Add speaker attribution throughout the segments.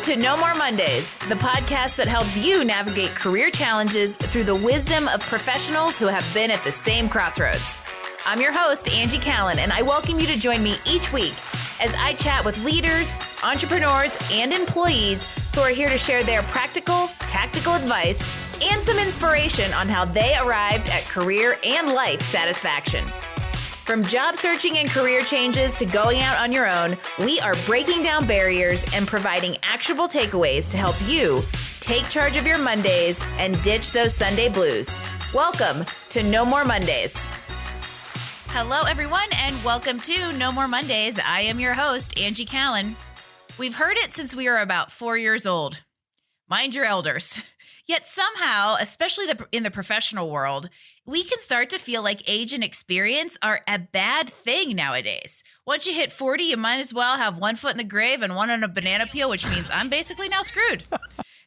Speaker 1: Welcome to No More Mondays, the podcast that helps you navigate career challenges through the wisdom of professionals who have been at the same crossroads. I'm your host, Angie Callen, and I welcome you to join me each week as I chat with leaders, entrepreneurs, and employees who are here to share their practical, tactical advice and some inspiration on how they arrived at career and life satisfaction. From job searching and career changes to going out on your own, we are breaking down barriers and providing actionable takeaways to help you take charge of your Mondays and ditch those Sunday blues. Welcome to No More Mondays. Hello, everyone, and welcome to No More Mondays. I am your host, Angie Callen. We've heard it since we were about 4 years old. Mind your elders. Yet somehow, especially in the professional world, we can start to feel like age and experience are a bad thing nowadays. Once you hit 40, you might as well have one foot in the grave and one on a banana peel, which means I'm basically now screwed.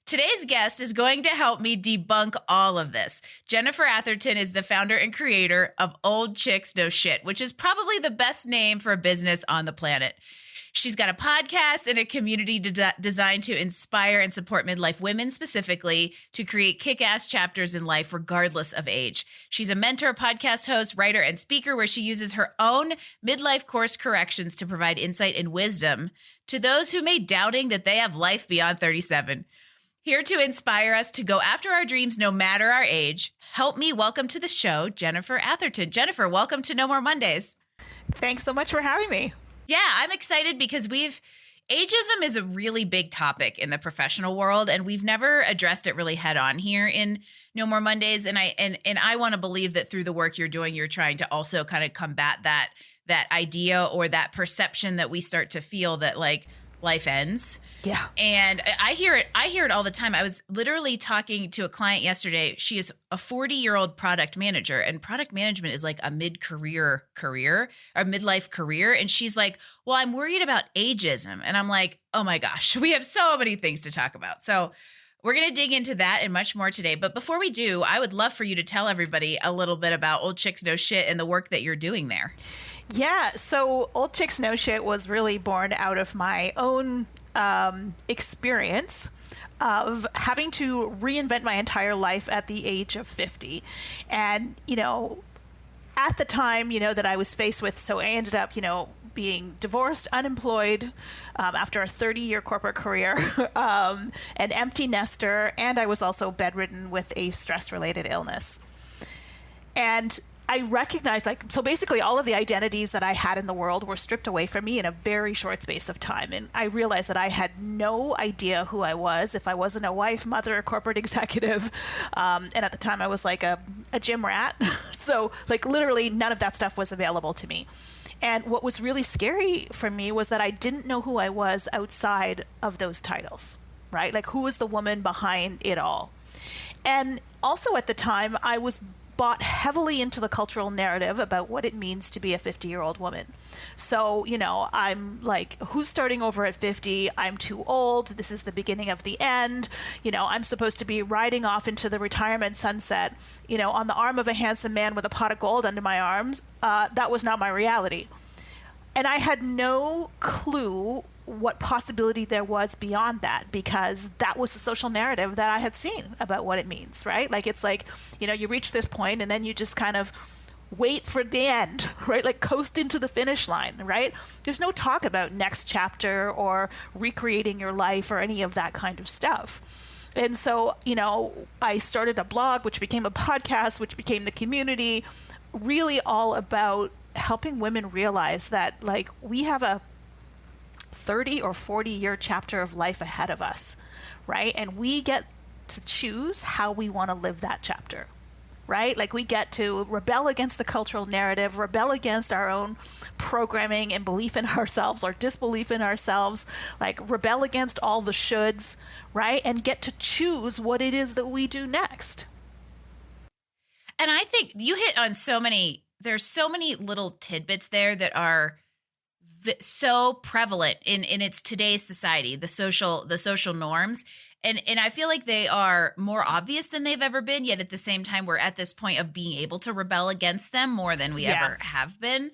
Speaker 1: Today's guest is going to help me debunk all of this. Jennifer Arthurton is the founder and creator of Old Chicks Know Shit, which is probably the best name for a business on the planet. She's got a podcast and a community designed to inspire and support midlife women specifically to create kick-ass chapters in life regardless of age. She's a mentor, podcast host, writer, and speaker where she uses her own midlife course corrections to provide insight and wisdom to those who may doubting that they have life beyond 37. Here to inspire us to go after our dreams no matter our age, help me welcome to the show, Jennifer Arthurton. Jennifer, welcome to No More Mondays.
Speaker 2: Thanks so much for having me.
Speaker 1: Yeah, I'm excited because ageism is a really big topic in the professional world, and we've never addressed it really head on here in No More Mondays. And I want to believe that through the work you're doing, you're trying to also kind of combat that idea or that perception that we start to feel that like life ends.
Speaker 2: Yeah.
Speaker 1: And I hear it all the time. I was literally talking to a client yesterday. She is a 40-year-old product manager, and product management is like a mid-career career or midlife career. And she's like, well, I'm worried about ageism. And I'm like, oh my gosh, we have so many things to talk about. So we're going to dig into that and much more today. But before we do, I would love for you to tell everybody a little bit about Old Chicks Know Shit and the work that you're doing there.
Speaker 2: Yeah. So Old Chicks Know Shit was really born out of my own experience of having to reinvent my entire life at the age of 50. And, at the time, that I was faced with, so I ended up, being divorced, unemployed after a 30-year corporate career, an empty nester, and I was also bedridden with a stress-related illness. And I recognized, so basically all of the identities that I had in the world were stripped away from me in a very short space of time. And I realized that I had no idea who I was if I wasn't a wife, mother, corporate executive. And at the time I was like a gym rat. So literally none of that stuff was available to me. And what was really scary for me was that I didn't know who I was outside of those titles, right? Like, who was the woman behind it all? And also at the time, I was bought heavily into the cultural narrative about what it means to be a 50-year-old woman. So, I'm like, who's starting over at 50? I'm too old. This is the beginning of the end. I'm supposed to be riding off into the retirement sunset, on the arm of a handsome man with a pot of gold under my arms. That was not my reality. And I had no clue what possibility there was beyond that, because that was the social narrative that I had seen about what it means, right? It's like, you reach this point and then you just kind of wait for the end, right? Like coast into the finish line, right? There's no talk about next chapter or recreating your life or any of that kind of stuff. And so, I started a blog, which became a podcast, which became the community, really all about helping women realize that we have a 30 or 40 year chapter of life ahead of us, right? And we get to choose how we want to live that chapter, right? We get to rebel against the cultural narrative, rebel against our own programming and belief in ourselves or disbelief in ourselves, rebel against all the shoulds, right? And get to choose what it is that we do next.
Speaker 1: And I think you hit on there's so many little tidbits there that are so prevalent in its today's society, the social norms. And I feel like they are more obvious than they've ever been, yet at the same time, we're at this point of being able to rebel against them more than we ever have been.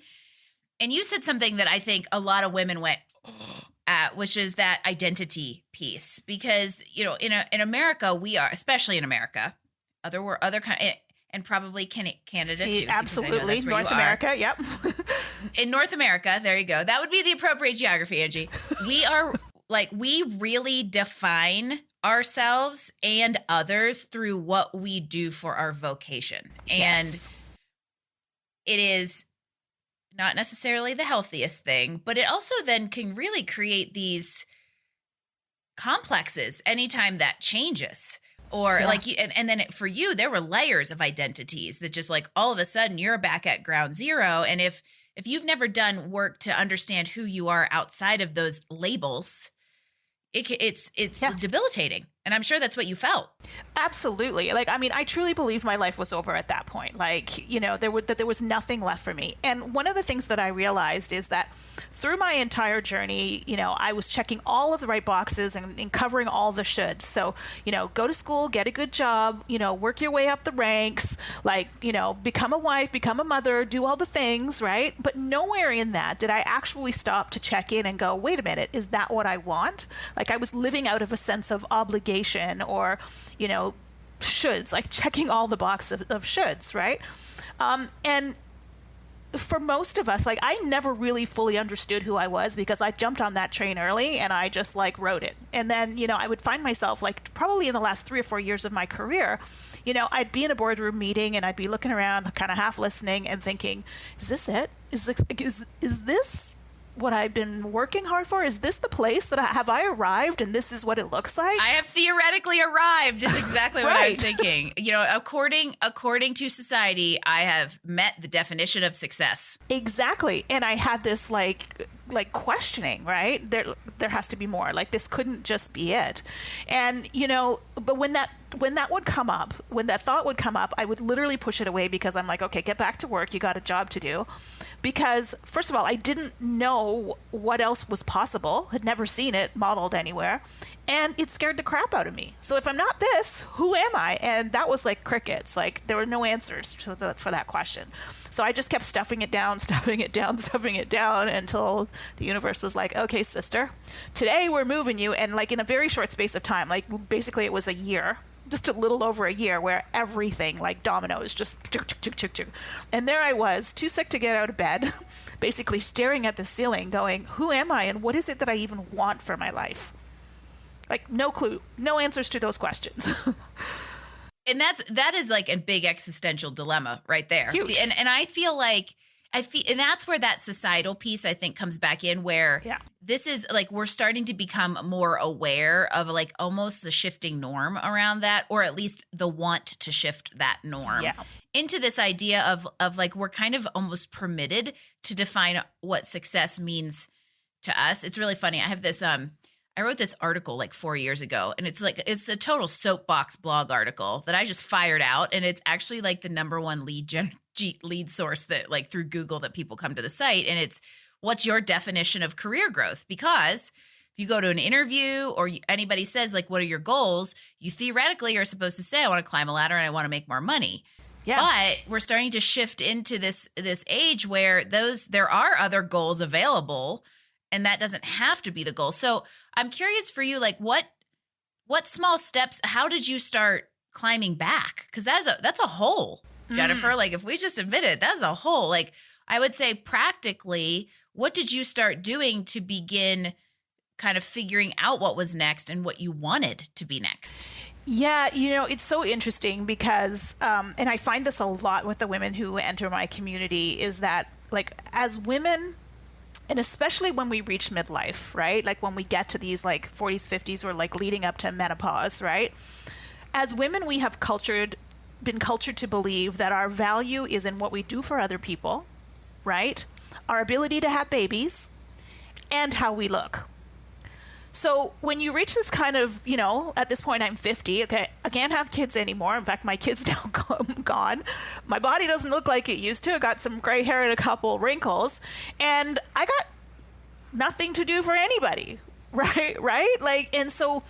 Speaker 1: And you said something that I think a lot of women went, oh, at, which is that identity piece. Because, you know, in America, we are, especially in America, other kind, and probably Canada too.
Speaker 2: Absolutely. North America. Yep.
Speaker 1: In North America, there you go. That would be the appropriate geography, Angie. We are like, we really define ourselves and others through what we do for our vocation. And it is not necessarily the healthiest thing, but it also then can really create these complexes anytime that changes. Or like, and then for you, there were layers of identities that just like all of a sudden you're back at ground zero. And if you've never done work to understand who you are outside of those labels, it's debilitating. And I'm sure that's what you felt.
Speaker 2: Absolutely. Like, I mean, I truly believed my life was over at that point. Like, you know, there was nothing left for me. And one of the things that I realized is that through my entire journey, you know, I was checking all of the right boxes and covering all the shoulds. So, you know, go to school, get a good job, you know, work your way up the ranks, like, you know, become a wife, become a mother, do all the things, right? But nowhere in that did I actually stop to check in and go, wait a minute, is that what I want? Like, I was living out of a sense of obligation or, you know, shoulds, like checking all the boxes of shoulds, right? And for most of us, like, I never really fully understood who I was because I jumped on that train early and I just like rode it. And then, you know, I would find myself like probably in the last 3 or 4 years of my career, you know, I'd be in a boardroom meeting and I'd be looking around, kind of half listening and thinking, is this it? Is this what I've been working hard for? Is this the place that have I arrived and this is what it looks like?
Speaker 1: I have theoretically arrived is exactly what I was thinking. You know, according to society, I have met the definition of success.
Speaker 2: Exactly. And I had this like questioning, right? There has to be more. Like, this couldn't just be it. And, you know, but when that would come up, when that thought would come up, I would literally push it away because I'm like, okay, get back to work. You got a job to do. Because first of all, I didn't know what else was possible, had never seen it modeled anywhere. And it scared the crap out of me. So if I'm not this, who am I? And that was like crickets. Like, there were no answers for that question. So I just kept stuffing it down until the universe was like, okay, sister, today we're moving you. And like in a very short space of time, like basically it was a year, just a little over a year, where everything like dominoes just and there I was, too sick to get out of bed, basically staring at the ceiling going, who am I and what is it that I even want for my life? Like, no clue, no answers to those questions.
Speaker 1: And that is like a big existential dilemma right there.
Speaker 2: Huge.
Speaker 1: And I feel like and that's where that societal piece I think comes back in, where this is like, we're starting to become more aware of like almost the shifting norm around that, or at least the want to shift that norm into this idea of like, we're kind of almost permitted to define what success means to us. It's really funny. I have this, I wrote this article like 4 years ago, and it's a total soapbox blog article that I just fired out. And it's actually like the number one lead source that like through Google that people come to the site. And it's, what's your definition of career growth? Because if you go to an interview or anybody says like, what are your goals? You theoretically are supposed to say, I want to climb a ladder and I want to make more money. Yeah. But we're starting to shift into this age where there are other goals available, and that doesn't have to be the goal. So I'm curious for you, like what small steps, how did you start climbing back? Because that's a hole, Jennifer. Like, if we just admit it, that's a hole. Like, I would say practically, what did you start doing to begin kind of figuring out what was next and what you wanted to be next?
Speaker 2: Yeah, you know, it's so interesting because, and I find this a lot with the women who enter my community, is that like, as women, and especially when we reach midlife, right? Like when we get to these like 40s, 50s, or like leading up to menopause, right? As women, we have been cultured to believe that our value is in what we do for other people, right? Our ability to have babies and how we look. So when you reach this kind of, you know, at this point I'm 50, okay, I can't have kids anymore. In fact, my kid's now gone. My body doesn't look like it used to. I got some gray hair and a couple wrinkles, and I got nothing to do for anybody, right? Like, and so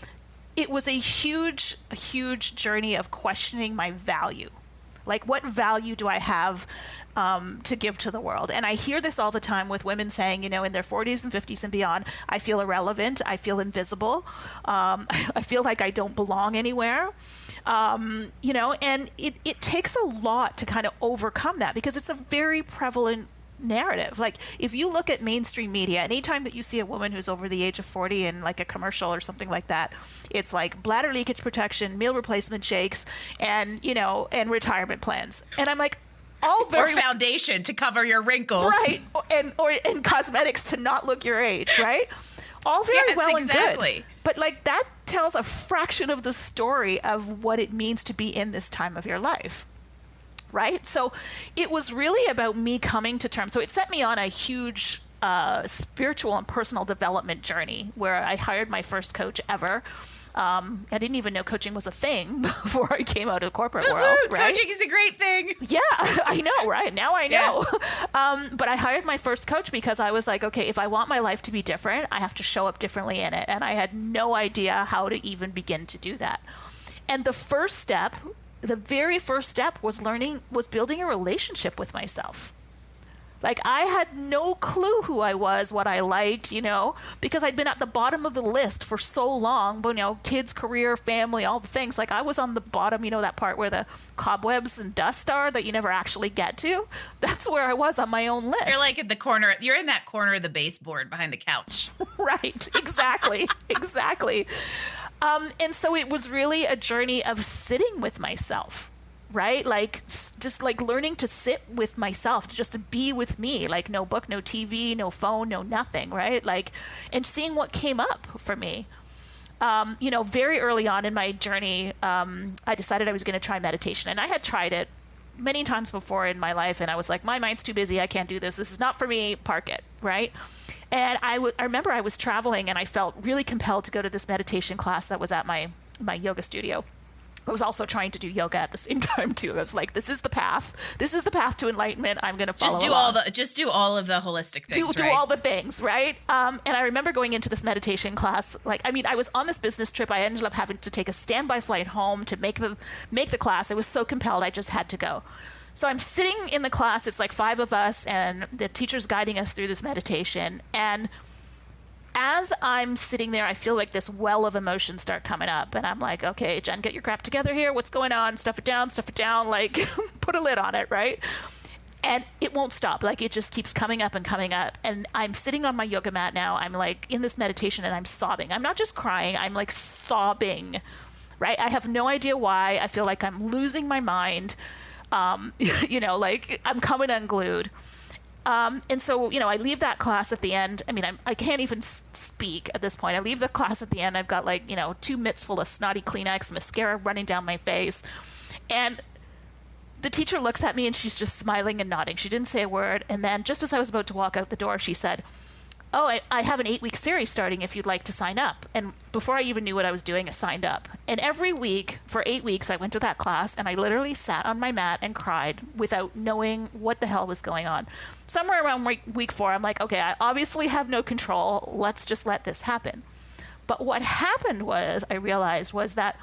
Speaker 2: it was a huge journey of questioning my value. Like, what value do I have to give to the world. And I hear this all the time with women saying, in their 40s and 50s and beyond, I feel irrelevant. I feel invisible. I feel like I don't belong anywhere. And it takes a lot to kind of overcome that, because it's a very prevalent narrative. Like, if you look at mainstream media, anytime that you see a woman who's over the age of 40 in like a commercial or something like that, it's like bladder leakage protection, meal replacement shakes, and and retirement plans. And I'm like, all very,
Speaker 1: or foundation to cover your wrinkles,
Speaker 2: right? And cosmetics to not look your age, right? All very well and good, but like that tells a fraction of the story of what it means to be in this time of your life. Right? So it was really about me coming to terms. So it set me on a huge spiritual and personal development journey where I hired my first coach ever. I didn't even know coaching was a thing before I came out of the corporate world. Right?
Speaker 1: Coaching is a great thing.
Speaker 2: Yeah, I know, right? Now I know. Yeah. But I hired my first coach because I was like, okay, if I want my life to be different, I have to show up differently in it. And I had no idea how to even begin to do that. And the very first step was building a relationship with myself. Like, I had no clue who I was, what I liked, because I'd been at the bottom of the list for so long, but, kids, career, family, all the things. Like, I was on the bottom, that part where the cobwebs and dust are that you never actually get to. That's where I was on my own list.
Speaker 1: You're like at the corner. You're in that corner of the baseboard behind the couch.
Speaker 2: Right. Exactly. Exactly. And so it was really a journey of sitting with myself, right? Like, just like learning to sit with myself, just to be with me, like no book, no TV, no phone, no nothing, right? Like, and seeing what came up for me. Very early on in my journey, I decided I was going to try meditation, and I had tried it many times before in my life. And I was like, my mind's too busy. I can't do this. This is not for me. Park it. Right. And I remember I was traveling and I felt really compelled to go to this meditation class that was at my yoga studio. I was also trying to do yoga at the same time too. I was like, this is the path. This is the path to enlightenment. I'm going to follow along.
Speaker 1: Just do all of the holistic things.
Speaker 2: Do all the things, right? And I remember going into this meditation class. I was on this business trip. I ended up having to take a standby flight home to make the class. I was so compelled. I just had to go. So I'm sitting in the class. It's like 5 of us, and the teacher's guiding us through this meditation. And as I'm sitting there, I feel like this well of emotions start coming up. And I'm like, okay, Jen, get your crap together here. What's going on? Stuff it down. Like, put a lid on it, right? And it won't stop. Like, it just keeps coming up and coming up. And I'm sitting on my yoga mat now. I'm like in this meditation and I'm sobbing. I'm not just crying. I'm like sobbing, right? I have no idea why. I feel like I'm losing my mind. Like I'm coming unglued. And so, I leave that class at the end. I mean, I can't even speak at this point. I leave the class at the end. I've got 2 mitts full of snotty Kleenex, mascara running down my face. And the teacher looks at me and she's just smiling and nodding. She didn't say a word. And then just as I was about to walk out the door, she said, oh, I have an 8-week series starting if you'd like to sign up. And before I even knew what I was doing, I signed up. And every week for 8 weeks, I went to that class and I literally sat on my mat and cried without knowing what the hell was going on. Somewhere around week 4, I'm like, okay, I obviously have no control. Let's just let this happen. But what happened was, I realized, was that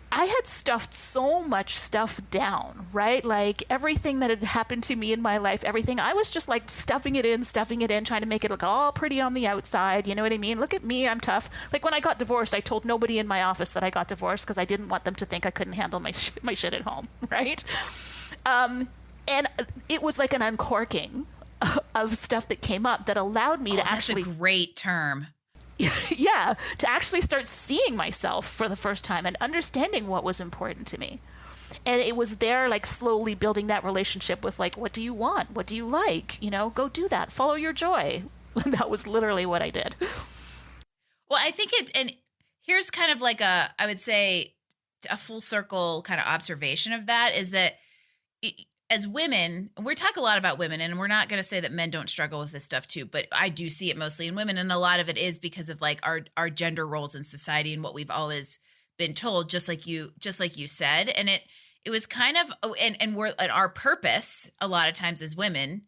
Speaker 2: I had stuffed so much stuff down, right? Like everything that had happened to me in my life, everything, I was just like stuffing it in, trying to make it look all pretty on the outside. You know what I mean? Look at me, I'm tough. Like when I got divorced, I told nobody in my office that I got divorced because I didn't want them to think I couldn't handle my shit at home, right? And it was like an uncorking of stuff that came up that allowed me to actually...
Speaker 1: That's a great term.
Speaker 2: Yeah, to actually start seeing myself for the first time and understanding what was important to me. And it was there, like slowly building that relationship with like, what do you want? What do you like? Go do that. Follow your joy. That was literally what I did.
Speaker 1: Well, I think and here's kind of like I would say a full circle kind of observation of that is that as women, we talk a lot about women, and we're not going to say that men don't struggle with this stuff too, but I do see it mostly in women. And a lot of it is because of like our gender roles in society and what we've always been told, just like you said. And it was kind of, and our purpose a lot of times as women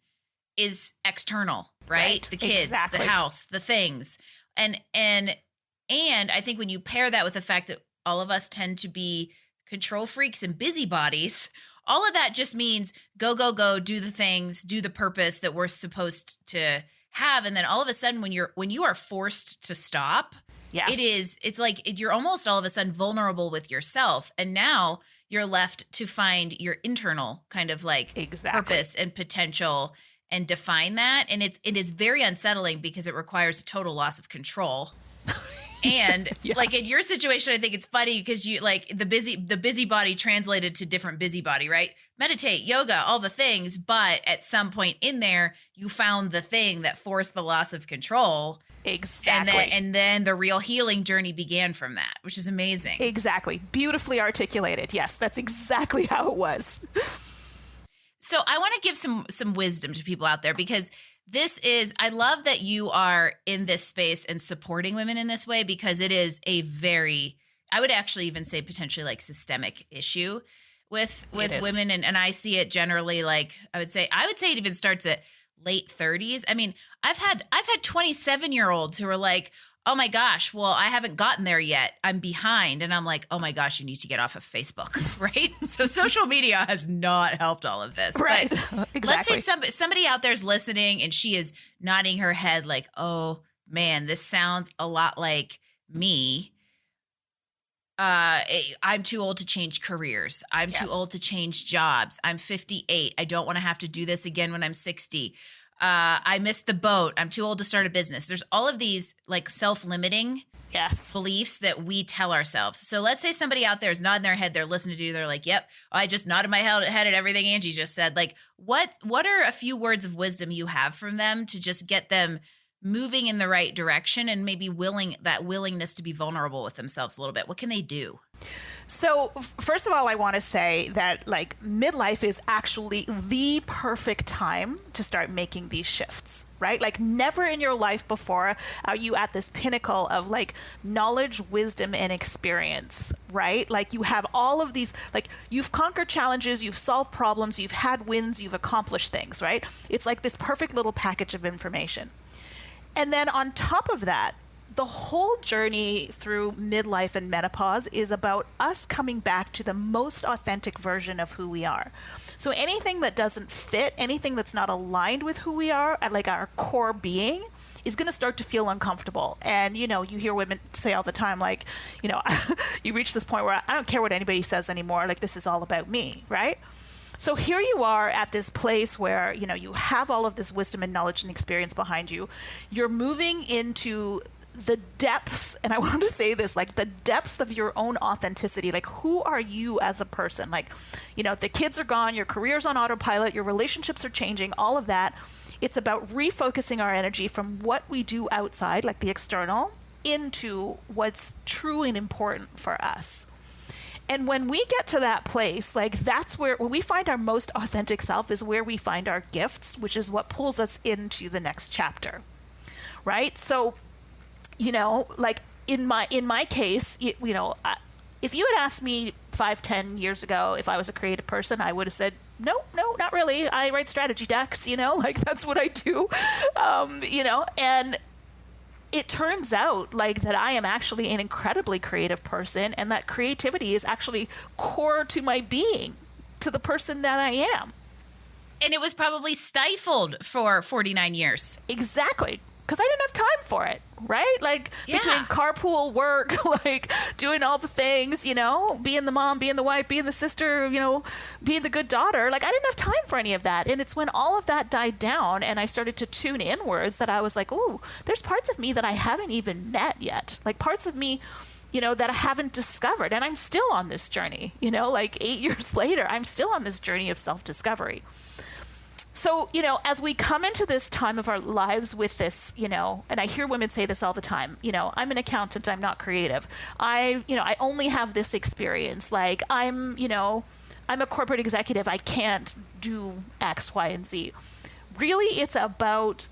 Speaker 1: is external, right? The kids, exactly. The house, the things. And I think when you pair that with the fact that all of us tend to be control freaks and busybodies, all of that just means go, go, go, do the things, do the purpose that we're supposed to have. And then all of a sudden when you are forced to stop, it's like you're almost all of a sudden vulnerable with yourself. And now you're left to find your internal kind of like purpose and potential and define that. And it is very unsettling because it requires a total loss of control. And like in your situation, I think it's funny because you like the busybody translated to different busybody, right? Meditate, yoga, all the things. But at some point in there, you found the thing that forced the loss of control.
Speaker 2: Exactly.
Speaker 1: And then the real healing journey began from that, which is amazing.
Speaker 2: Exactly. Beautifully articulated. Yes, that's exactly how it was.
Speaker 1: So I want to give some wisdom to people out there because I love that you are in this space and supporting women in this way because it is a very, I would actually even say potentially like systemic issue with women. And I see it generally like, I would say it even starts at late 30s. I mean, I've had 27-year-olds who are like, oh my gosh, well, I haven't gotten there yet. I'm behind. And I'm like, oh my gosh, you need to get off of Facebook, right? So social media has not helped all of this.
Speaker 2: Right.
Speaker 1: But
Speaker 2: Exactly.
Speaker 1: let's say somebody out there is listening and she is nodding her head like, oh man, this sounds a lot like me. I'm too old to change careers. I'm too old to change jobs. I'm 58. I don't want to have to do this again when I'm 60. I missed the boat. I'm too old to start a business. There's all of these like self-limiting beliefs that we tell ourselves. So let's say somebody out there is nodding their head. They're listening to you. They're like, yep, I just nodded my head at everything Angie just said. Like what are a few words of wisdom you have from them to just get them moving in the right direction and maybe willingness to be vulnerable with themselves a little bit? What can they do?
Speaker 2: So first of all, I want to say that like midlife is actually the perfect time to start making these shifts, right? Like never in your life before are you at this pinnacle of like knowledge, wisdom, and experience, right? Like you have all of these, like you've conquered challenges, you've solved problems, you've had wins, you've accomplished things, right? It's like this perfect little package of information. And then on top of that, the whole journey through midlife and menopause is about us coming back to the most authentic version of who we are. So anything that doesn't fit, anything that's not aligned with who we are, like our core being, is going to start to feel uncomfortable. And, you know, you hear women say all the time, like, you know, you reach this point where I don't care what anybody says anymore. Like, this is all about me, right? So here you are at this place where, you know, you have all of this wisdom and knowledge and experience behind you. You're moving into the depths, and I want to say this, like the depths of your own authenticity. Like, who are you as a person? Like, you know, the kids are gone, your career's on autopilot, your relationships are changing, all of that. It's about refocusing our energy from what we do outside, like the external, into what's true and important for us. And when we get to that place, like that's where, when we find our most authentic self is where we find our gifts, which is what pulls us into the next chapter, right? So, you know, like in my case, you know, if you had asked me 5-10 years ago if I was a creative person, I would have said, no, not really. I write strategy decks, you know, like that's what I do, you know, and it turns out like that I am actually an incredibly creative person, and that creativity is actually core to my being, to the person that I am.
Speaker 1: And it was probably stifled for 49 years.
Speaker 2: Exactly. Because I didn't have time for it, right? Like between carpool work, like doing all the things, you know, being the mom, being the wife, being the sister, you know, being the good daughter. Like I didn't have time for any of that. And it's when all of that died down and I started to tune inwards that I was like, ooh, there's parts of me that I haven't even met yet. Like parts of me, you know, that I haven't discovered. And I'm still on this journey, you know, like 8 years later, I'm still on this journey of self-discovery. So, you know, as we come into this time of our lives with this, you know, and I hear women say this all the time, you know, I'm an accountant, I'm not creative. I only have this experience. Like I'm a corporate executive. I can't do X, Y, and Z. Really, it's about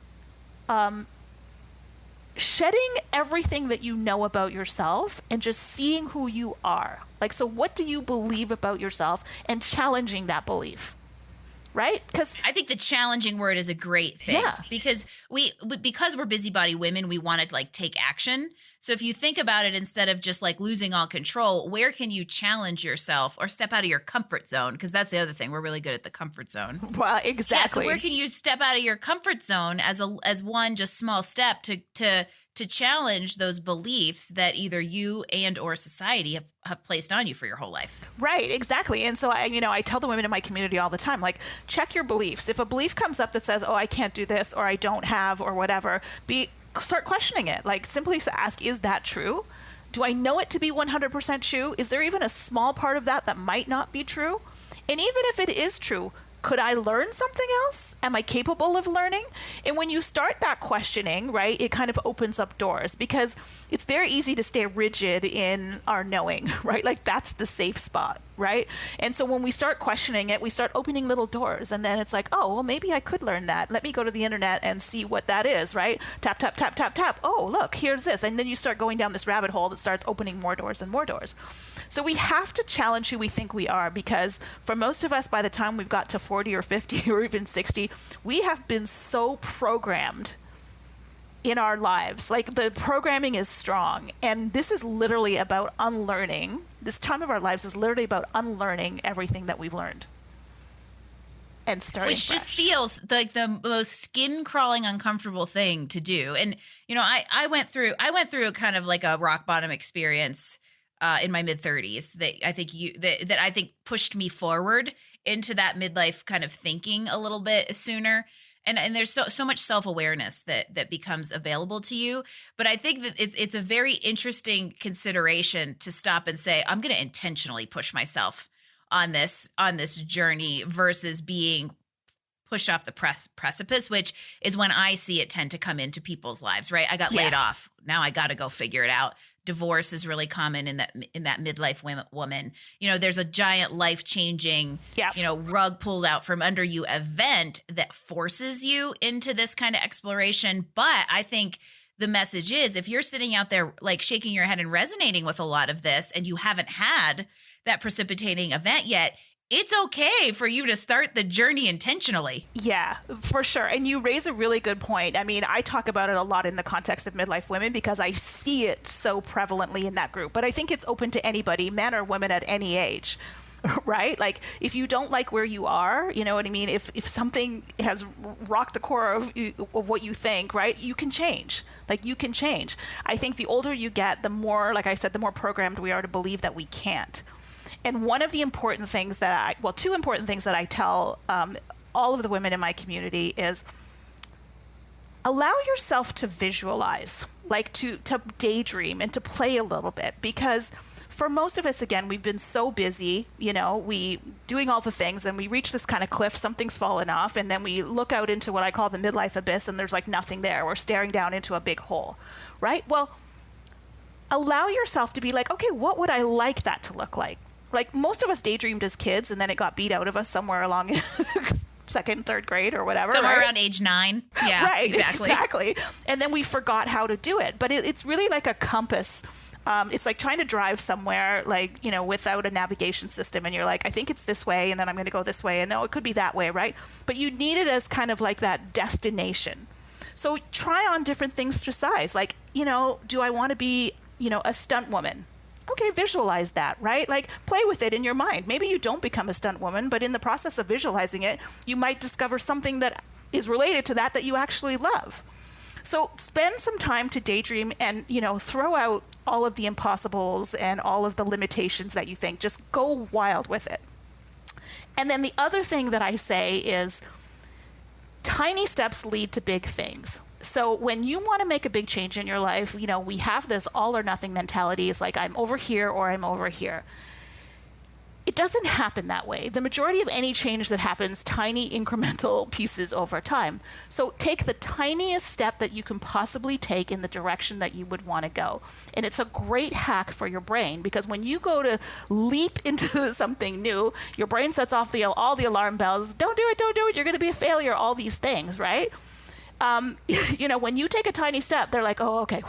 Speaker 2: shedding everything that you know about yourself and just seeing who you are. Like, so what do you believe about yourself and challenging that belief? right? Because
Speaker 1: I think the challenging word is a great thing.
Speaker 2: Yeah.
Speaker 1: Because because we're busybody women, we want to like take action. So if you think about it, instead of just like losing all control, where can you challenge yourself or step out of your comfort zone? Because that's the other thing. We're really good at the comfort zone.
Speaker 2: Well, exactly.
Speaker 1: Yeah, so where can you step out of your comfort zone as one just small step to challenge those beliefs that either you and or society have placed on you for your whole life?
Speaker 2: Right, exactly. And so I tell the women in my community all the time, like, check your beliefs. If a belief comes up that says, oh, I can't do this, or I don't have, or whatever, start questioning it. Like, simply ask, is that true? Do I know it to be 100% true? Is there even a small part of that might not be true? And even if it is true, could I learn something else? Am I capable of learning? And when you start that questioning, right, it kind of opens up doors, because it's very easy to stay rigid in our knowing, right? Like, that's the safe spot, right? And so when we start questioning it, we start opening little doors, and then it's like, oh, well, maybe I could learn that. Let me go to the internet and see what that is, right? Tap, tap, tap, tap, tap. Oh, look, here's this. And then you start going down this rabbit hole that starts opening more doors and more doors. So we have to challenge who we think we are, because for most of us, by the time we've got to 40 or 50 or even 60, we have been so programmed in our lives. Like, the programming is strong. And this is literally about unlearning. This time of our lives is literally about unlearning everything that we've learned and starting
Speaker 1: Which
Speaker 2: fresh.
Speaker 1: just feels like the most skin crawling, uncomfortable thing to do. And, I went through kind of like a rock bottom experience in my mid 30s that I think pushed me forward into that midlife kind of thinking a little bit sooner. And there's so much self-awareness that becomes available to you. But I think that it's a very interesting consideration to stop and say, I'm going to intentionally push myself on this journey versus being pushed off the precipice, which is when I see it tend to come into people's lives, right? I got laid off. Now I got to go figure it out. Divorce is really common in that midlife woman. There's a giant life-changing, rug pulled out from under you event that forces you into this kind of exploration. But I think the message is, if you're sitting out there like shaking your head and resonating with a lot of this, and you haven't had that precipitating event yet, it's okay for you to start the journey intentionally.
Speaker 2: Yeah, for sure. And you raise a really good point. I mean, I talk about it a lot in the context of midlife women because I see it so prevalently in that group. But I think it's open to anybody, men or women at any age, right? Like, if you don't like where you are, you know what I mean? If something has rocked the core of what you think, right, you can change. Like, you can change. I think the older you get, the more, like I said, the more programmed we are to believe that we can't. And one of the important things two important things that I tell all of the women in my community is allow yourself to visualize, like to daydream and to play a little bit. Because for most of us, again, we've been so busy, we doing all the things, and we reach this kind of cliff, something's fallen off, and then we look out into what I call the midlife abyss, and there's like nothing there. We're staring down into a big hole, right? Well, allow yourself to be like, okay, what would I like that to look like? Like, most of us daydreamed as kids, and then it got beat out of us somewhere along second, third grade or whatever.
Speaker 1: Somewhere
Speaker 2: right?
Speaker 1: around age 9. Yeah,
Speaker 2: right,
Speaker 1: exactly.
Speaker 2: And then we forgot how to do it. But it's really like a compass. It's like trying to drive somewhere, like, without a navigation system. And you're like, I think it's this way, and then I'm going to go this way. And no, it could be that way, right? But you need it as kind of like that destination. So try on different things to size. Like, do I want to be, a stunt woman? Okay, visualize that, right? Like, play with it in your mind. Maybe you don't become a stunt woman, but in the process of visualizing it, you might discover something that is related to that you actually love. So spend some time to daydream and, throw out all of the impossibles and all of the limitations that you think. Just go wild with it. And then the other thing that I say is tiny steps lead to big things. So when you want to make a big change in your life, we have this all or nothing mentality. It's like, I'm over here or I'm over here. It doesn't happen that way. The majority of any change that happens, tiny incremental pieces over time. So take the tiniest step that you can possibly take in the direction that you would want to go. And it's a great hack for your brain, because when you go to leap into something new, your brain sets off all the alarm bells. Don't do it. You're going to be a failure. All these things, right? When you take a tiny step, they're like, oh, okay,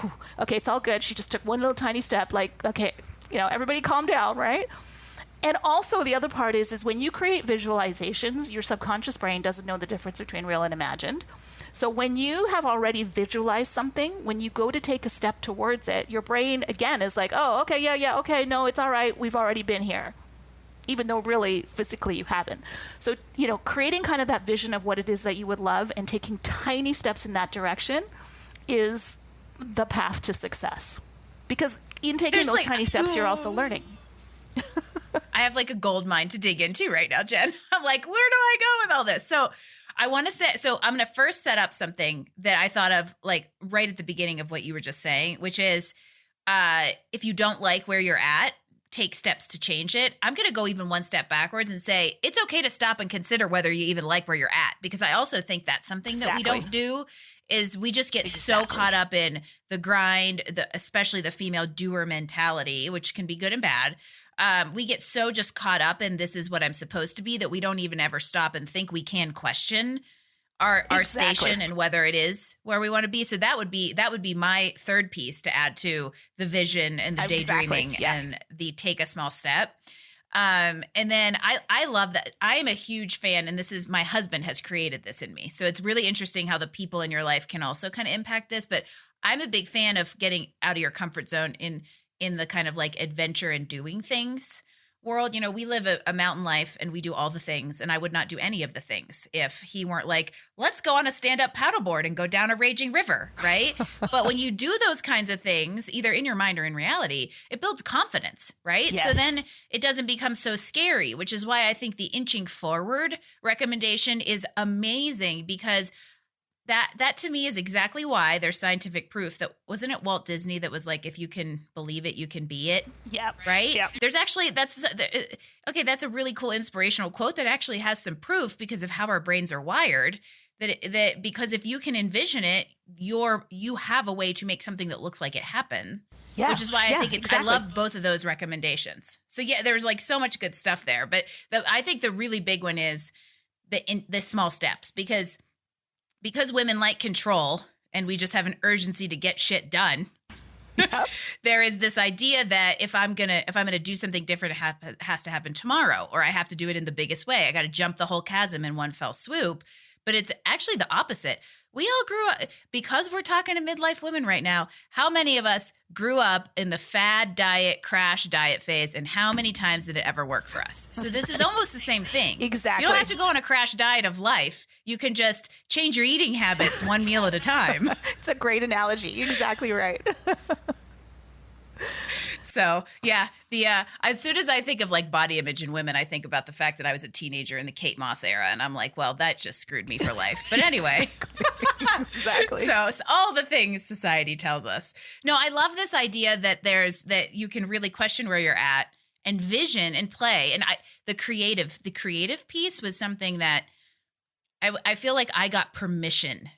Speaker 2: it's all good. She just took one little tiny step. Like, okay, everybody calm down, right? And also the other part is when you create visualizations, your subconscious brain doesn't know the difference between real and imagined. So when you have already visualized something, when you go to take a step towards it, your brain again is like, oh, okay, yeah, okay, no, it's all right. We've already been here, even though really physically you haven't. So, creating kind of that vision of what it is that you would love and taking tiny steps in that direction is the path to success. Because in taking those tiny steps, you're also learning.
Speaker 1: I have like a gold mine to dig into right now, Jen. I'm like, where do I go with all this? So I want to say, so I'm going to first set up something that I thought of like right at the beginning of what you were just saying, which is if you don't like where you're at, take steps to change it. I'm going to go even one step backwards and say it's okay to stop and consider whether you even like where you're at, because I also think that's something that we don't do is we just get so caught up in the grind, especially the female doer mentality, which can be good and bad. We get so just caught up in this is what I'm supposed to be that we don't even ever stop and think we can question our station and whether it is where we want to be. So that would be my third piece to add to the vision and the daydreaming and the take a small step. And then I love that. I am a huge fan, and this is my husband has created this in me. So it's really interesting how the people in your life can also kind of impact this. But I'm a big fan of getting out of your comfort zone in the kind of like adventure and doing things world. We live a mountain life and we do all the things, and I would not do any of the things if he weren't like, let's go on a stand-up paddleboard and go down a raging river, right? But when you do those kinds of things, either in your mind or in reality, it builds confidence, right? Yes. So then it doesn't become so scary, which is why I think the inching forward recommendation is amazing, because that to me is exactly why there's scientific proof that wasn't it Walt Disney that was like, if you can believe it, you can be it.
Speaker 2: Yeah.
Speaker 1: Right.
Speaker 2: Yep.
Speaker 1: There's actually that's a really cool inspirational quote that actually has some proof because of how our brains are wired. That because if you can envision it, you have a way to make something that looks like it happened. Yeah. Which is why I think I love both of those recommendations. So yeah, there's like so much good stuff there, but I think the really big one is the small steps because women like control and we just have an urgency to get shit done. Yep. There is this idea that if I'm gonna do something different, it has to happen tomorrow, or I have to do it in the biggest way. I got to jump the whole chasm in one fell swoop. But it's actually the opposite. We all grew up, because we're talking to midlife women right now. How many of us grew up in the fad diet, crash diet phase, and how many times did it ever work for us? So this is almost the same thing.
Speaker 2: Exactly.
Speaker 1: You don't have to go on a crash diet of life. You can just change your eating habits one meal at a time.
Speaker 2: It's a great analogy. Exactly right.
Speaker 1: So yeah, as soon as I think of like body image in women, I think about the fact that I was a teenager in the Kate Moss era, and I'm like, well, that just screwed me for life. But anyway,
Speaker 2: exactly.
Speaker 1: So all the things society tells us. No, I love this idea that you can really question where you're at and vision and play, and the creative piece was something that I feel like I got permission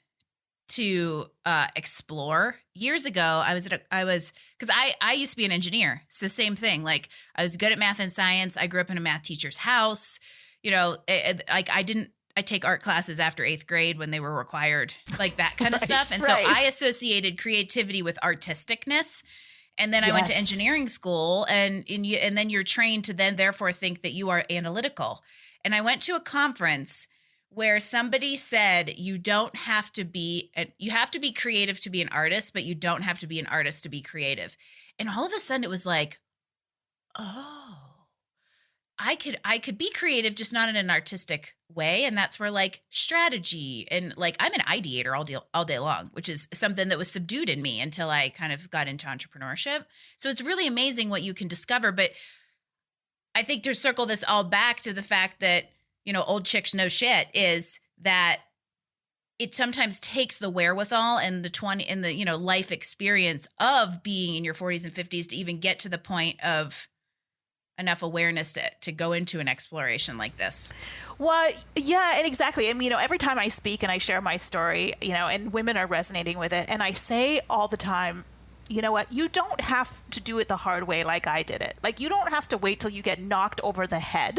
Speaker 1: to explore years ago. I used to be an engineer. So same thing. Like I was good at math and science. I grew up in a math teacher's house. I take art classes after 8th grade when they were required, like that kind of stuff. And so I associated creativity with artisticness. And then I went to engineering school and then you're trained to then therefore think that you are analytical. And I went to a conference where somebody said you have to be creative to be an artist, but you don't have to be an artist to be creative. And all of a sudden it was like, oh, I could be creative, just not in an artistic way. And that's where like strategy and like I'm an ideator all day long, which is something that was subdued in me until I kind of got into entrepreneurship. So it's really amazing what you can discover. But I think to circle this all back to the fact that, old chicks know shit is that it sometimes takes the wherewithal and the life experience of being in your 40s and 50s to even get to the point of enough awareness to go into an exploration like this.
Speaker 2: Well, yeah, and exactly. And, every time I speak and I share my story, and women are resonating with it. And I say all the time, you know what? You don't have to do it the hard way like I did it. Like, you don't have to wait till you get knocked over the head,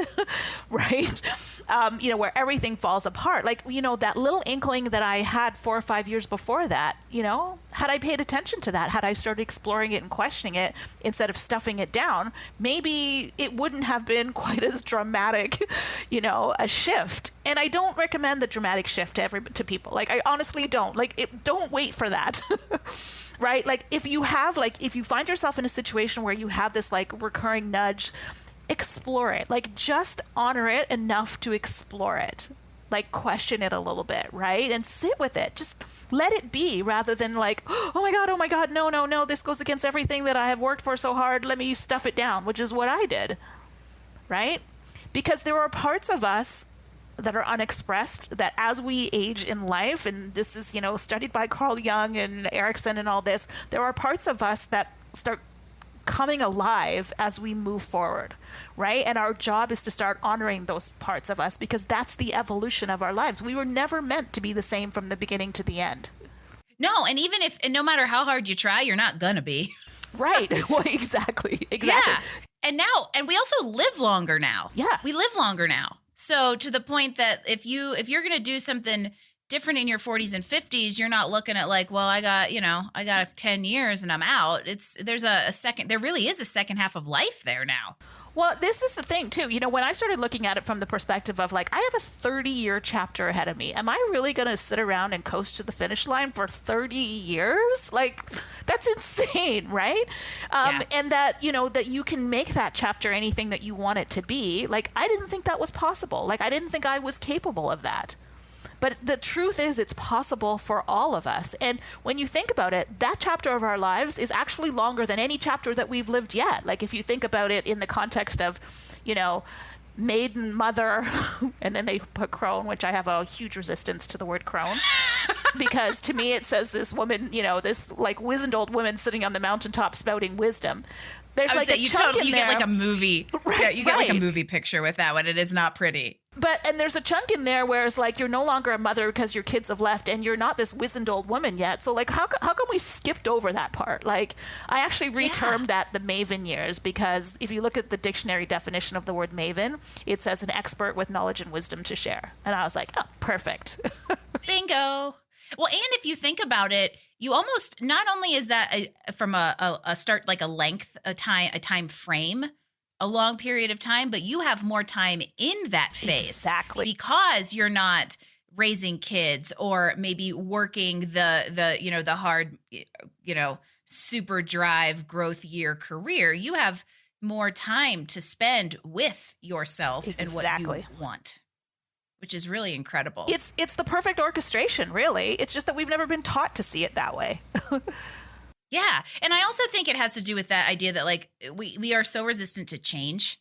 Speaker 2: right? Where everything falls apart. Like, that little inkling that I had 4 or 5 years before that, had I paid attention to that, had I started exploring it and questioning it instead of stuffing it down, maybe it wouldn't have been quite as dramatic, a shift. And I don't recommend the dramatic shift to people. Like, I honestly don't. Like, don't wait for that. Right? Like, if you find yourself in a situation where you have this like recurring nudge, explore it. Like, just honor it enough to explore it. Like, question it a little bit, right? And sit with it. Just let it be, rather than like, oh my God, no, this goes against everything that I have worked for so hard. Let me stuff it down, which is what I did, right? Because there are parts of us that are unexpressed, that as we age in life, and this is, studied by Carl Jung and Erickson and all this, there are parts of us that start coming alive as we move forward, right? And our job is to start honoring those parts of us, because that's the evolution of our lives. We were never meant to be the same from the beginning to the end.
Speaker 1: No, and no matter how hard you try, you're not gonna be.
Speaker 2: Right. Well, exactly.
Speaker 1: Yeah. And we also live longer now.
Speaker 2: Yeah.
Speaker 1: We live longer now. So to the point that if you're going to do something different in your 40s and 50s, you're not looking at like, well, I got 10 years and I'm out. There really is a second half of life there now.
Speaker 2: Well, this is the thing too. When I started looking at it from the perspective of like, I have a 30-year chapter ahead of me. Am I really going to sit around and coast to the finish line for 30 years? Like, that's insane, right?
Speaker 1: Yeah.
Speaker 2: And that, that you can make that chapter anything that you want it to be. Like, I didn't think that was possible. Like, I didn't think I was capable of that. But the truth is, it's possible for all of us. And when you think about it, that chapter of our lives is actually longer than any chapter that we've lived yet. Like, if you think about it in the context of, maiden, mother, and then they put crone, which I have a huge resistance to the word crone. Because to me, it says this woman, this like wizened old woman sitting on the mountaintop spouting wisdom. There's like a chunk in there.
Speaker 1: You get like a movie.
Speaker 2: Right,
Speaker 1: yeah, you get like a movie picture with that one. It is not pretty.
Speaker 2: And there's a chunk in there where it's like, you're no longer a mother because your kids have left and you're not this wizened old woman yet. So like, how come we skipped over that part? Like, I actually retermed that the maven years, because if you look at the dictionary definition of the word maven, it says an expert with knowledge and wisdom to share. And I was like, oh, perfect.
Speaker 1: Bingo. Well, and if you think about it, you almost, not only is that from a start, like a time frame, a long period of time, but you have more time in that phase.
Speaker 2: Exactly.
Speaker 1: Because you're not raising kids or maybe working the hard, super drive growth year career. You have more time to spend with yourself and what you want, which is really incredible.
Speaker 2: It's the perfect orchestration, really. It's just that we've never been taught to see it that way.
Speaker 1: Yeah. And I also think it has to do with that idea that like we are so resistant to change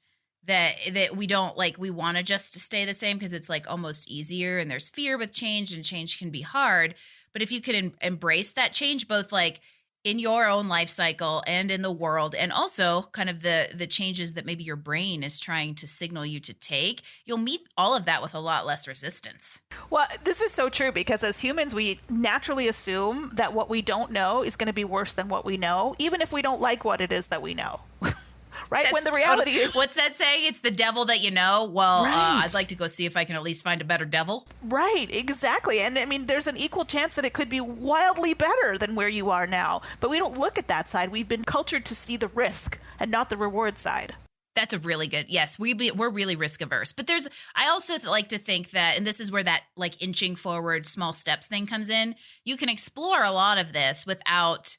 Speaker 1: that we don't like, we want to just stay the same because it's like almost easier, and there's fear with change, and change can be hard. But if you could embrace that change, both like in your own life cycle and in the world, and also kind of the changes that maybe your brain is trying to signal you to take, you'll meet all of that with a lot less resistance.
Speaker 2: Well, this is so true, because as humans, we naturally assume that what we don't know is going to be worse than what we know, even if we don't like what it is that we know. Right?
Speaker 1: That's
Speaker 2: when the reality is...
Speaker 1: What's that saying? It's the devil that you know. Well, right. I'd like to go see if I can at least find a better devil.
Speaker 2: Right, exactly. And I mean, there's an equal chance that it could be wildly better than where you are now. But we don't look at that side. We've been cultured to see the risk and not the reward side.
Speaker 1: That's a really good, yes, we're really risk averse. But I also like to think that, and this is where that like inching forward, small steps thing comes in. You can explore a lot of this without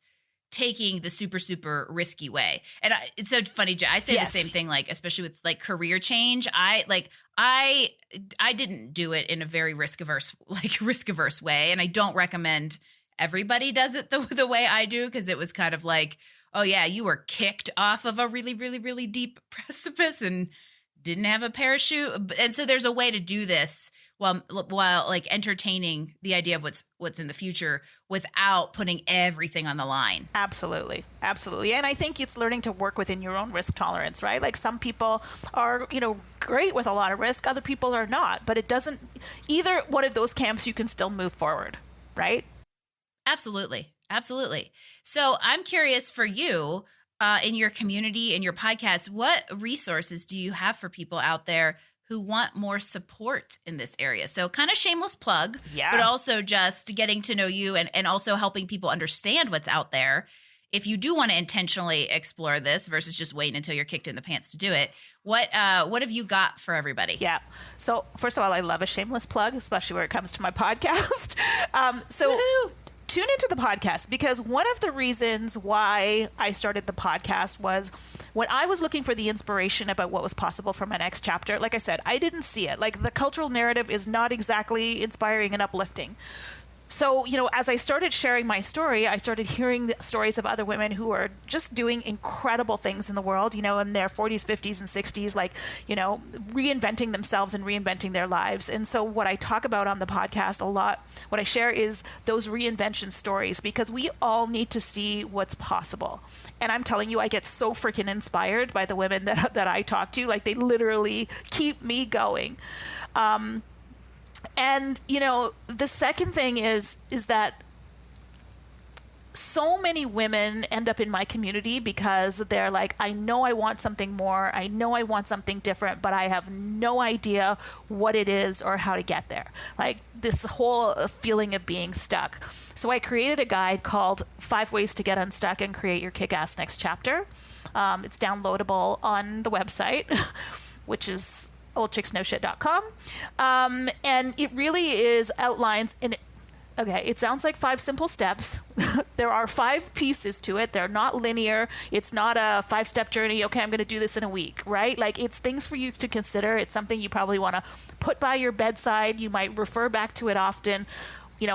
Speaker 1: taking the super, super risky way. And it's so funny. I say the same thing, like, especially with like career change. I didn't do it in a very risk averse way. And I don't recommend everybody does it the way I do, because it was kind of like, oh yeah, you were kicked off of a really, really, really deep precipice and didn't have a parachute. And so there's a way to do this while like entertaining the idea of what's in the future without putting everything on the line. Absolutely.
Speaker 2: Absolutely. And I think it's learning to work within your own risk tolerance, right? Like some people are, great with a lot of risk. Other people are not, but it doesn't, either one of those camps, you can still move forward, right?
Speaker 1: Absolutely. Absolutely. So I'm curious for you, in your community, in your podcast, what resources do you have for people out there who want more support in this area? So kind of shameless plug,
Speaker 2: Yeah.
Speaker 1: but also just getting to know you and also helping people understand what's out there. If you do want to intentionally explore this versus just waiting until you're kicked in the pants to do it, what have you got for everybody?
Speaker 2: Yeah. So first of all, I love a shameless plug, especially where it comes to my podcast.
Speaker 1: Woohoo!
Speaker 2: Tune into the podcast, because one of the reasons why I started the podcast was when I was looking for the inspiration about what was possible for my next chapter. Like I said, I didn't see it. Like, the cultural narrative is not exactly inspiring and uplifting. So, as I started sharing my story, I started hearing the stories of other women who are just doing incredible things in the world, in their 40s, 50s, and 60s, like, reinventing themselves and reinventing their lives. And so what I talk about on the podcast a lot, what I share is those reinvention stories, because we all need to see what's possible. And I'm telling you, I get so freaking inspired by the women that I talk to. Like, they literally keep me going. And, the second thing is that so many women end up in my community because they're like, I know I want something more. I know I want something different, but I have no idea what it is or how to get there. Like, this whole feeling of being stuck. So I created a guide called 5 Ways to Get Unstuck and Create Your Kick-Ass Next Chapter. It's downloadable on the website, which is oldchicksnoshit.com. And it really outlines okay, it sounds like 5 simple steps. There are 5 pieces to it. They're not linear. It's not a 5-step journey. Okay, I'm going to do this in a week, right? Like, it's things for you to consider. It's something you probably want to put by your bedside. You might refer back to it often.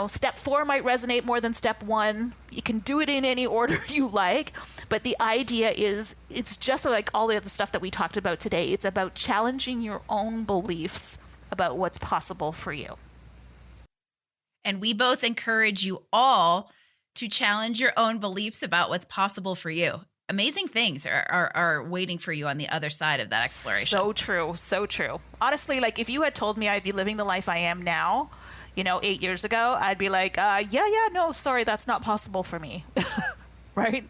Speaker 2: Step 4 might resonate more than step 1. You can do it in any order you like. But the idea is, it's just like all the other stuff that we talked about today. It's about challenging your own beliefs about what's possible for you.
Speaker 1: And we both encourage you all to challenge your own beliefs about what's possible for you. Amazing things are waiting for you on the other side of that exploration.
Speaker 2: So true. So true. Honestly, like, if you had told me I'd be living the life I am now, 8 years ago, I'd be like, no, sorry, that's not possible for me. Right?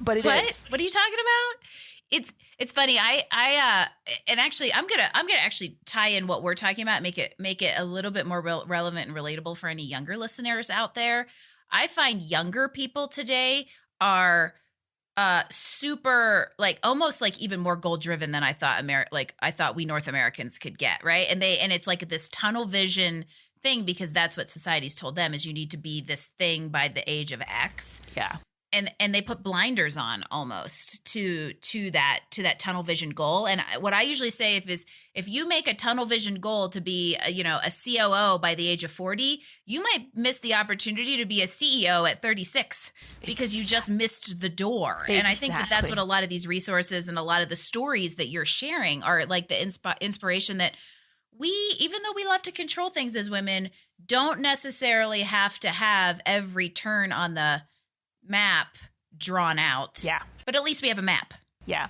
Speaker 2: But it is.
Speaker 1: What are you talking about? It's funny. And actually, I'm gonna actually tie in what we're talking about, make it a little bit more relevant and relatable for any younger listeners out there. I find younger people today are super, like, almost like even more goal driven than I thought I thought we North Americans could get, right? And it's like this tunnel vision thing, because that's what society's told them, is you need to be this thing by the age of X.
Speaker 2: Yeah.
Speaker 1: And they put blinders on almost to that tunnel vision goal. And what I usually say if you make a tunnel vision goal to be a COO by the age of 40, you might miss the opportunity to be a CEO at 36 because you just missed the door. Exactly. And I think that's what a lot of these resources and a lot of the stories that you're sharing are like the inspiration that we, even though we love to control things as women, don't necessarily have to have every turn on the map drawn out.
Speaker 2: Yeah.
Speaker 1: But at least we have a map.
Speaker 2: Yeah.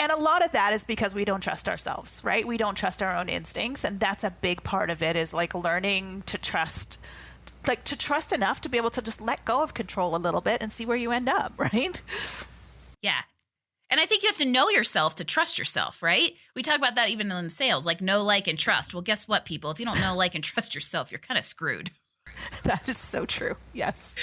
Speaker 2: And a lot of that is because we don't trust ourselves, right? We don't trust our own instincts. And that's a big part of it, is like learning to trust enough to be able to just let go of control a little bit and see where you end up, right?
Speaker 1: Yeah. And I think you have to know yourself to trust yourself, right? We talk about that even in sales, like know, like, and trust. Well, guess what, people? If you don't know, like, and trust yourself, you're kind of screwed.
Speaker 2: That is so true. Yes.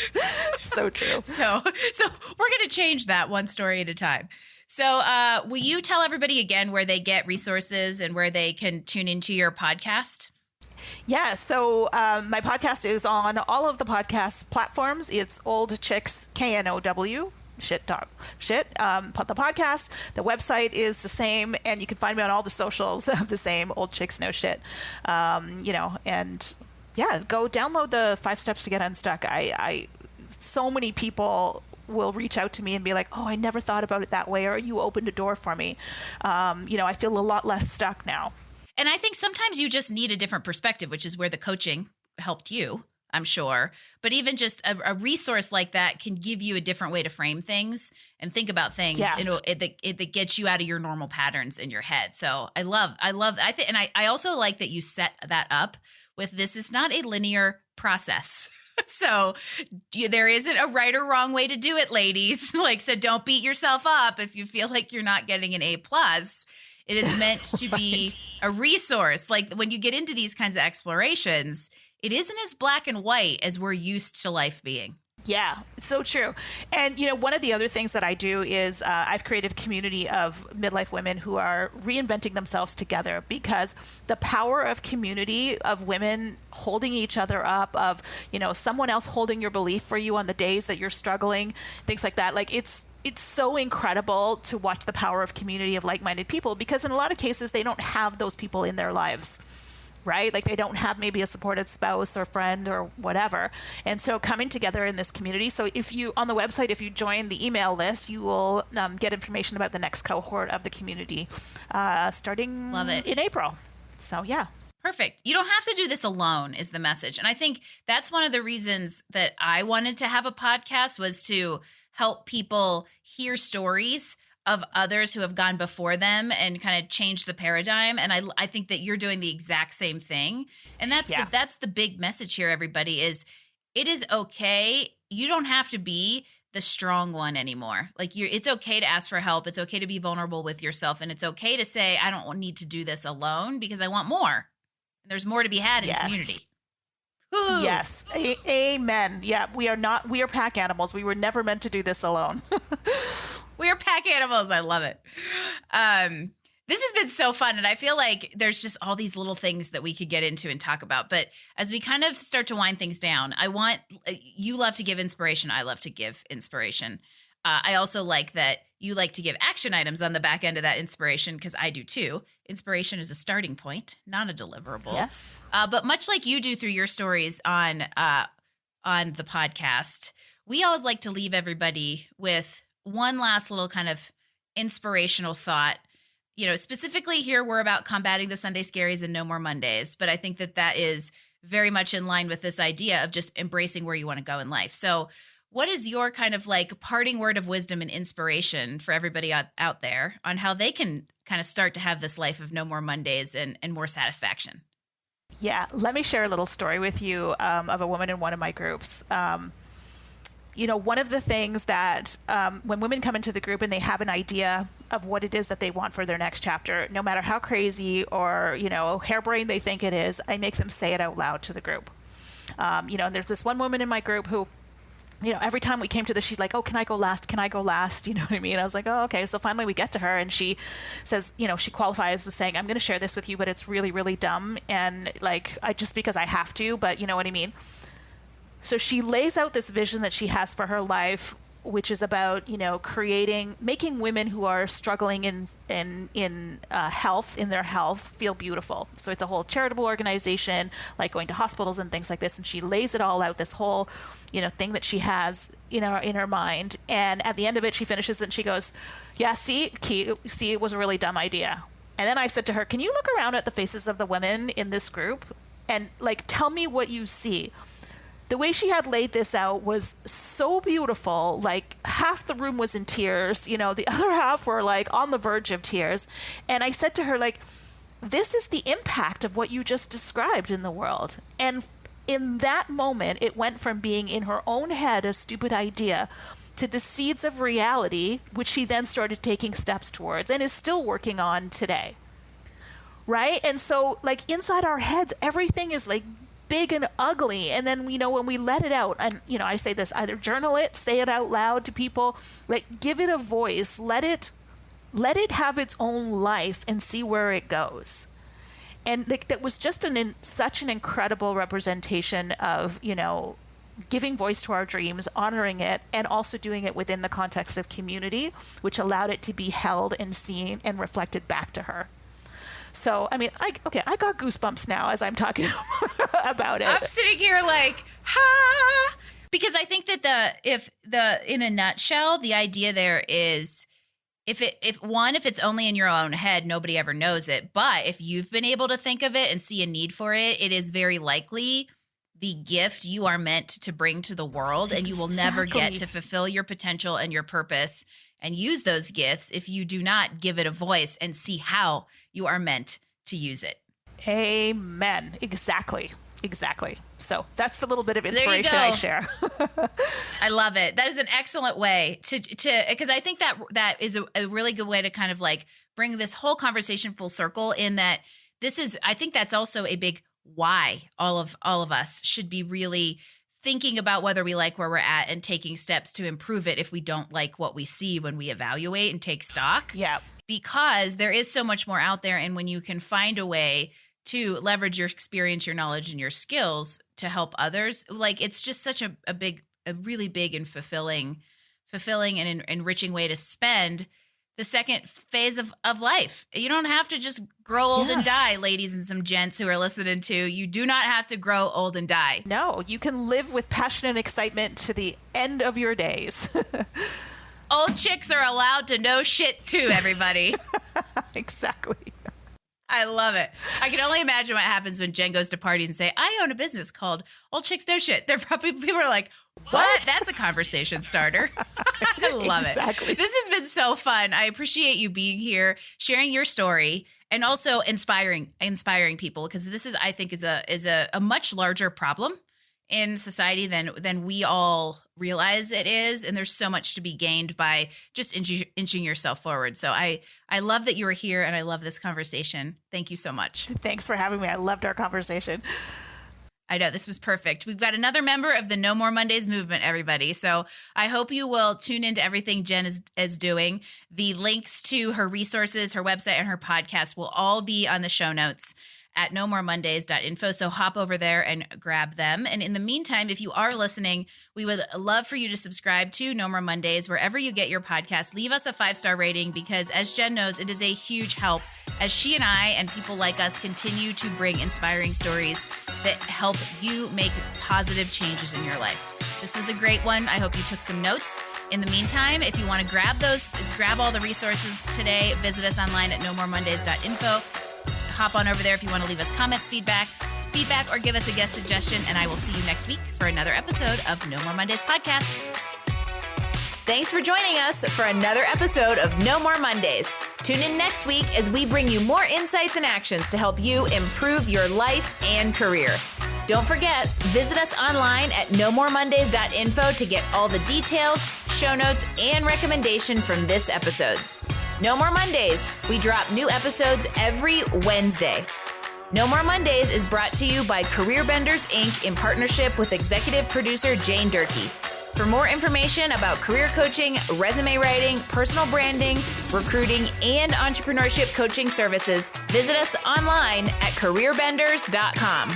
Speaker 2: So true.
Speaker 1: So we're going to change that one story at a time. So will you tell everybody again where they get resources and where they can tune into your podcast?
Speaker 2: Yeah. So my podcast is on all of the podcast platforms. It's Old Chicks, KNOW. The podcast, the website is the same, and you can find me on all the socials of the same, Old Chicks No Shit. And yeah, go download the 5 Steps to Get Unstuck. So many people will reach out to me and be like, oh, I never thought about it that way, or you opened a door for me. I feel a lot less stuck now.
Speaker 1: And I think sometimes you just need a different perspective, which is where the coaching helped you, I'm sure. But even just a resource like that can give you a different way to frame things and think about things that gets you out of your normal patterns in your head. So I think I also like that you set that up with, this is not a linear process. So there isn't a right or wrong way to do it, ladies. Like, so don't beat yourself up if you feel like you're not getting an A+. It is meant to be a resource. Like when you get into these kinds of explorations, it isn't as black and white as we're used to life being.
Speaker 2: Yeah, so true. And, one of the other things that I do is I've created a community of midlife women who are reinventing themselves together, because the power of community, of women holding each other up, of, someone else holding your belief for you on the days that you're struggling, things like that. Like it's so incredible to watch the power of community of like-minded people, because in a lot of cases, they don't have those people in their lives. Right? Like they don't have maybe a supportive spouse or friend or whatever. And so coming together in this community. So if you, on the website, if you join the email list, you will get information about the next cohort of the community starting in April. So yeah.
Speaker 1: Perfect. You don't have to do this alone is the message. And I think that's one of the reasons that I wanted to have a podcast, was to help people hear stories of others who have gone before them and kind of changed the paradigm. And I think that you're doing the exact same thing. And that's the big message here, everybody, is it is okay. You don't have to be the strong one anymore. Like it's okay to ask for help. It's okay to be vulnerable with yourself. And it's okay to say, I don't need to do this alone because I want more. And there's more to be had in community. Ooh.
Speaker 2: Yes. Amen. Yeah, we are pack animals. We were never meant to do this alone.
Speaker 1: We are pack animals. I love it. This has been so fun. And I feel like there's just all these little things that we could get into and talk about. But as we kind of start to wind things down, you love to give inspiration. I love to give inspiration. I also like that you like to give action items on the back end of that inspiration, because I do too. Inspiration is a starting point, not a deliverable.
Speaker 2: Yes.
Speaker 1: But much like you do through your stories on the podcast, we always like to leave everybody with one last little kind of inspirational thought. Specifically here, we're about combating the Sunday scaries and no more Mondays. But I think that is very much in line with this idea of just embracing where you want to go in life. So what is your kind of like parting word of wisdom and inspiration for everybody out there on how they can kind of start to have this life of no more Mondays and more satisfaction?
Speaker 2: Yeah. Let me share a little story with you of a woman in one of my groups. One of the things that when women come into the group and they have an idea of what it is that they want for their next chapter, no matter how crazy or, harebrained they think it is, I make them say it out loud to the group. And there's this one woman in my group who, every time we came to this, she's like, oh, can I go last? Can I go last? You know what I mean? I was like, oh, okay. So finally we get to her and she says, she qualifies with saying, I'm going to share this with you, but it's really, really dumb. And just because I have to, but you know what I mean? So she lays out this vision that she has for her life, which is about, making women who are struggling in health, in their health, feel beautiful. So it's a whole charitable organization, like going to hospitals and things like this. And she lays it all out, this whole, thing that she has, in her mind. And at the end of it, she finishes it and she goes, yeah, see, it was a really dumb idea. And then I said to her, can you look around at the faces of the women in this group and tell me what you see? The way she had laid this out was so beautiful. Like half the room was in tears, the other half were on the verge of tears. And I said to her, this is the impact of what you just described in the world. And in that moment, it went from being in her own head a stupid idea to the seeds of reality, which she then started taking steps towards and is still working on today. Right? And so inside our heads, everything is big and ugly. And then, when we let it out, and, I say this, either journal it, say it out loud to people, give it a voice, let it have its own life and see where it goes. And that was just such an incredible representation of, giving voice to our dreams, honoring it, and also doing it within the context of community, which allowed it to be held and seen and reflected back to her. So, I mean, I got goosebumps now as I'm talking about it.
Speaker 1: I'm sitting here because I think that in a nutshell, the idea there is if it's only in your own head, nobody ever knows it. But if you've been able to think of it and see a need for it, it is very likely the gift you are meant to bring to the world. Exactly. And you will never get to fulfill your potential and your purpose and use those gifts if you do not give it a voice and see how you are meant to use it.
Speaker 2: Amen. Exactly. Exactly. So that's the little bit of
Speaker 1: So there you
Speaker 2: inspiration I
Speaker 1: go.
Speaker 2: share.
Speaker 1: I love it. That is an excellent way to because I think that is a really good way to kind of like bring this whole conversation full circle, in that I think that's also a big why all of us should be really thinking about whether we like where we're at and taking steps to improve it if we don't like what we see when we evaluate and take stock.
Speaker 2: Yeah.
Speaker 1: Because there is so much more out there, and when you can find a way to leverage your experience, your knowledge, and your skills to help others, like it's just such a really big and fulfilling and enriching way to spend the second phase of life. You don't have to just grow old and die, ladies and some gents who are listening to. You do not have to grow old and die.
Speaker 2: No, you can live with passion and excitement to the end of your days.
Speaker 1: Old chicks are allowed to know shit too, everybody.
Speaker 2: Exactly.
Speaker 1: I love it. I can only imagine what happens when Jen goes to parties and say, I own a business called Old Chicks Know Shit. They're probably, people are like, what? That's a conversation starter. I love it. This has been so fun. I appreciate you being here, sharing your story, and also inspiring people, because this is, I think, is a much larger problem in society than we all realize it is. And there's so much to be gained by just inching yourself forward. So I love that you were here, and I love this conversation. Thank you so much.
Speaker 2: Thanks for having me. I loved our conversation.
Speaker 1: I know, this was perfect. We've got another member of the No More Mondays movement, everybody. So I hope you will tune into everything Jen is doing. The links to her resources, her website, and her podcast will all be on the show notes at nomoremondays.info. So hop over there and grab them. And in the meantime, if you are listening, we would love for you to subscribe to No More Mondays wherever you get your podcast. Leave us a 5-star rating, because as Jen knows, it is a huge help as she and I and people like us continue to bring inspiring stories that help you make positive changes in your life. This was a great one. I hope you took some notes. In the meantime, if you want to grab all the resources today, visit us online at nomoremondays.info. Hop on over there if you want to leave us comments, feedback, or give us a guest suggestion. And I will see you next week for another episode of No More Mondays podcast. Thanks for joining us for another episode of No More Mondays. Tune in next week as we bring you more insights and actions to help you improve your life and career. Don't forget, visit us online at nomoremondays.info to get all the details, show notes, and recommendation from this episode. No More Mondays. We drop new episodes every Wednesday. No More Mondays is brought to you by Career Benders, Inc. in partnership with executive producer Jane Durkee. For more information about career coaching, resume writing, personal branding, recruiting, and entrepreneurship coaching services, visit us online at careerbenders.com.